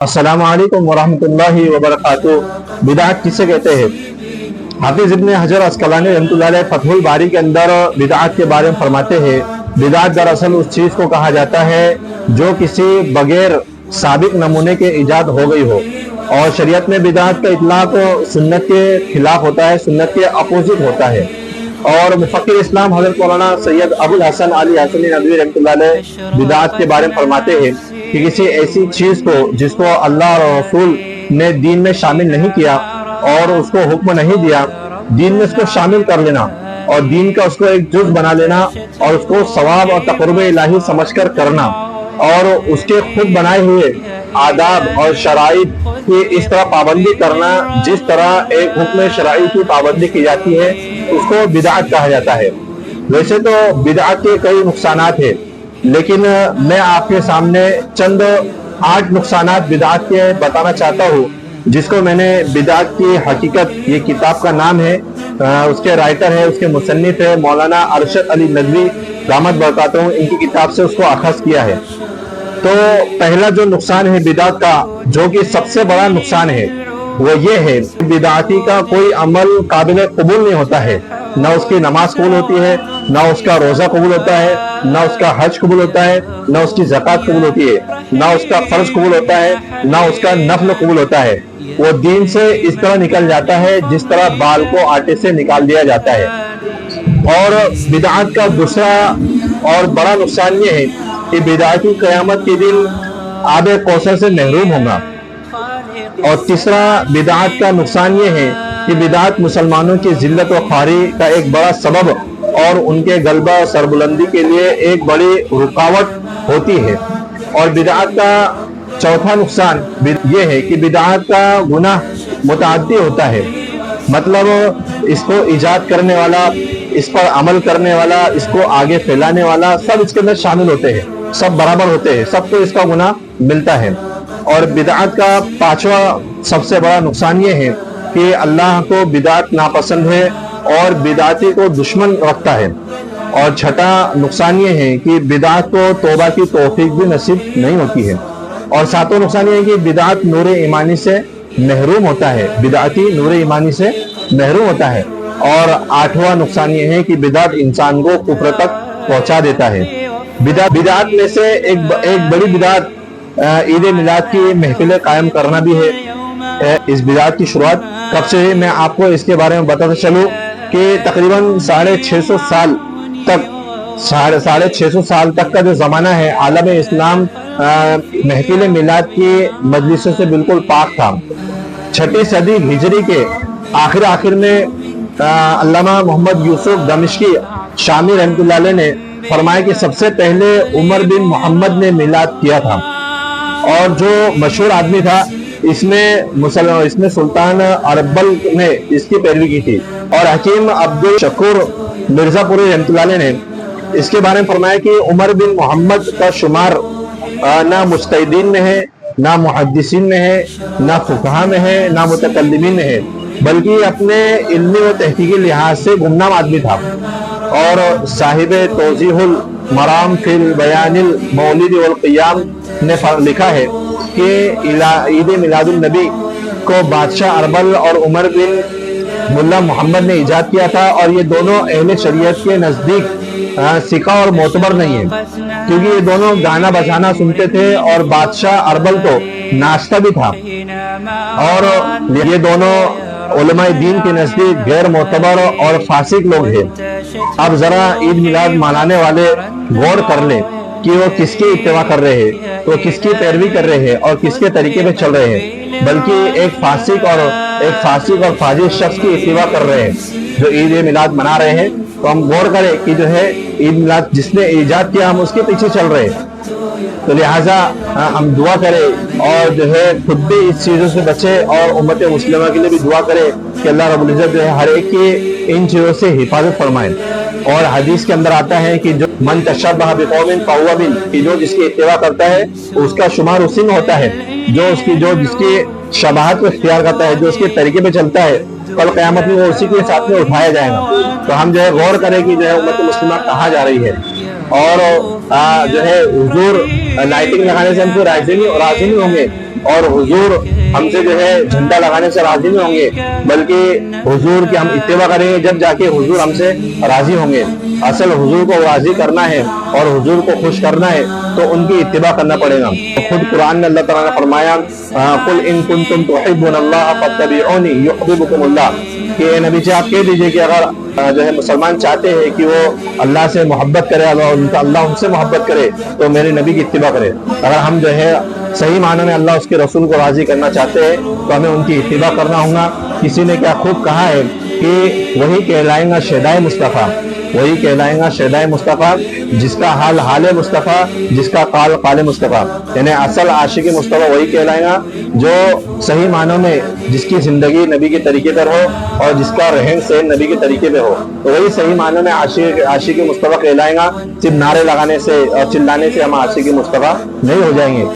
अस्सलाम वालेकुम वरहमतुल्लाहि वबरकातुहू। बिदअत किसे कहते हैं? हाफिज इब्न हजर अस्कलानी रहमतुल्लाह अलैह फतहुल बारी के अंदर बिदअत के बारे में फरमाते हैं, बिदअत दरअसल उस चीज को कहा जाता है जो किसी बगैर साबिक नमूने के इजाद हो गई हो। और शरीयत में बिदअत का इतलाक सुन्नत के खिलाफ होता है, सुन्नत के अपोजिट होता है। और मुफक्किर इस्लाम हज़रत मौलाना सैयद अबुल हसन अली हसनी नदवी रहमतुल्लाह अलैह बिदअत के बारे में फरमाते हैं कि किसी ऐसी चीज को जिसको अल्लाह और रसूल ने दीन में शामिल नहीं किया और उसको हुक्म नहीं दिया, दीन में उसको शामिल कर लेना और दीन का उसको एक जुज बना लेना और उसको सवाब और तक़र्रुब इलाही समझकर करना और उसके खुद बनाए हुए आदाब और शराइत की इस तरह पाबंदी करना जिस तरह एक हुक्म शराई की पाबंदी की जाती है, उसको बिदअत कहा जाता है। वैसे तो बिदअत के कई नुकसानात है, लेकिन मैं आपके सामने चंद 8 नुकसानात बिदअत के बताना चाहता हूँ, जिसको मैंने बिदअत की हकीकत, ये किताब का नाम है, उसके राइटर है, उसके मुसन्निफ है मौलाना अरशद अली नदवी दामद बरकातहू, इनकी किताब से उसको अखज़ किया है। तो पहला जो नुकसान है बिदअत का, जो कि सबसे बड़ा नुकसान है, वो ये है बिदअती का कोई अमल काबिल कबूल नहीं होता है। न उसकी नमाज कबूल होती है, न उसका रोजा कबूल होता है, न उसका हज कबूल होता है, न उसकी ज़कात कबूल होती है, न उसका फर्ज कबूल होता है, न उसका नफल कबूल होता है। वो दीन से इस तरह निकल जाता है जिस तरह बाल को आटे से निकाल दिया जाता है। और बिदअत का दूसरा और बड़ा नुकसान ये है कि बिदअती क़यामत के दिन आबे कौसर से महरूम होगा। और तीसरा बिदअत का नुकसान ये है कि बिदअत मुसलमानों की जिल्लत व ख्वारी का एक बड़ा सबब और उनके गलबा और सरबुलंदी के लिए एक बड़ी रुकावट होती है। और बिदअत का चौथा नुकसान ये है कि बिदअत का गुनाह मुतअद्दी होता है, मतलब इसको ईजाद करने वाला, इस पर अमल करने वाला, इसको आगे फैलाने वाला, सब इसके अंदर शामिल होते हैं, सब बराबर होते हैं, सबको इसका गुनाह मिलता है। और बिदअत का पांचवा सबसे बड़ा नुकसान ये है कि अल्लाह को बिदअत नापसंद है और बिदअती को दुश्मन रखता है। और छठा नुकसान ये है कि बिदअत को तौबा की तौफीक भी नसीब नहीं होती है। और सातवां नुकसान ये है कि बिदअत नूर ईमानी से महरूम होता है, बिदअती नूर ईमानी से महरूम होता है। और आठवां नुकसान ये है कि बिदअत इंसान को कुफ्र तक पहुंचा देता है। बिदअत में से एक बड़ी बिदअत ईद मिलाद की महफिल कायम करना भी है। इस बिदअत की शुरुआत कब से है, मैं आपको इसके बारे में बताता चलूं कि तकरीबन 650 साल तक, 650 साल तक का जो जमाना है, आलम इस्लाम महफिल मिलाद की मजलिसों से बिल्कुल पाक था। 6ठी सदी हिजरी के आखिर में अल्लामा मोहम्मद यूसुफ दमिश्की शामी रहमतुल्लाह अलैह ने फरमाया कि सबसे पहले उमर बिन मोहम्मद ने मिलाद किया था। और जो मशहूर आदमी था, इसमें सुल्तान अरबल ने इसकी पैरवी की थी। और हकीम अब्दुल शकूर मिर्जापुरी रहमतुल्लाह अलैह ने इसके बारे में फरमाया कि उमर बिन मोहम्मद का शुमार ना मुज्तहिदीन में है, ना मुहद्दिसीन में है, ना फुक़हा में है, ना मुतकल्लिमीन में है, बल्कि अपने इल्मी व तहकीकी लिहाज से गुमनाम आदमी था। और साहिब तौज़ीहुल मराम फिल बयानिल मौलिद वल क़ियाम ने लिखा है कि ईद मिलादुन नबी को बादशाह अरबल और उमर बिन मुल्ला मोहम्मद ने इजाद किया था। और ये दोनों अहले शरीयत के नजदीक सिका और मोतबर नहीं है, क्योंकि ये दोनों गाना बजाना सुनते थे और बादशाह अरबल तो नाश्ता भी था। और ये दोनों उलमाए दीन के नजदीक गैर मोतबर और फासिक लोग हैं। अब जरा ईद मिलाद मनाने वाले गौर कर ले कि वो किसकी इत्तेबा कर रहे हैं, तो किसकी पैरवी कर रहे हैं और किसके तरीके पे चल रहे हैं, बल्कि एक फासिक और फाजिल शख्स की इत्तेबा कर रहे हैं जो ईद मिलाद मना रहे हैं। तो हम गौर करें कि जो है ईद मिलाद जिसने ईजाद किया, हम उसके पीछे चल रहे हैं। तो लिहाजा हम दुआ करें और जो है खुद भी इस चीज़ों से बचे और उम्मत मुस्लिमा के लिए भी दुआ करें कि अल्लाह रब्बुल इज्जत जो है हर एक की इन चीज़ों से हिफाजत फरमाएं। और हदीस के अंदर आता है कि जो मन तशब्बह बिक़ौमिन फहुवा मिन, कि जो जिसकी इत्तिबा करता है उसका शुमार उसी में होता है, जो जिसकी शबाहत को इख्तियार करता है, जो उसके तरीके पे चलता है, कल क़यामत में वो उसी के साथ में उठाया जाएगा। तो हम जो है गौर करें कि जो है उम्मत मुस्लिमा कहाँ जा रही है। और जो है हुजूर लाइटिंग लगाने से हमको राजी नहीं होंगे, اور حضور ہم سے جو ہے جھنڈا لگانے سے راضی نہیں ہوں گے، بلکہ حضور کی ہم اتباع کریں گے جب جا کے حضور ہم سے راضی ہوں گے۔ اصل حضور کو راضی کرنا ہے اور حضور کو خوش کرنا ہے تو ان کی اتباع کرنا پڑے گا۔ خود قرآن میں اللہ تعالیٰ نے فرمایا قُلْ إِن كُنتُمْ تُحِبُّونَ اللَّهَ فَاتَّبِعُونِي يُحْبِبْكُمُ اللَّهُ کہ اے نبی جی آپ کہہ دیجئے کہ اگر جو ہے مسلمان چاہتے ہیں کہ وہ اللہ سے محبت کرے، اللہ ان سے محبت کرے تو میرے نبی کی اتباع کرے۔ اگر ہم جو ہے صحیح معنی میں اللہ اس کے رسول کو راضی کرنا چاہتے ہیں تو ہمیں ان کی اتباع کرنا ہوگا۔ کسی نے کیا خوب کہا ہے کہ وہی کہلائیں گا شیدائے مصطفیٰ، وہی کہلائیں گا شیدائے مصطفیٰ، جس کا حال حال مصطفیٰ، جس کا قال قال مصطفیٰ، یعنی اصل عاشق مصطفیٰ وہی کہلائیں گا جو صحیح معنوں میں جس کی زندگی نبی کے طریقے پر ہو اور جس کا رہن سہن نبی کے طریقے پہ ہو، تو وہی صحیح معنوں میں عاشق مصطفیٰ کہلائیں گا۔ صرف نعرے لگانے سے اور چلانے سے ہم عاشق مصطفیٰ نہیں ہو جائیں گے۔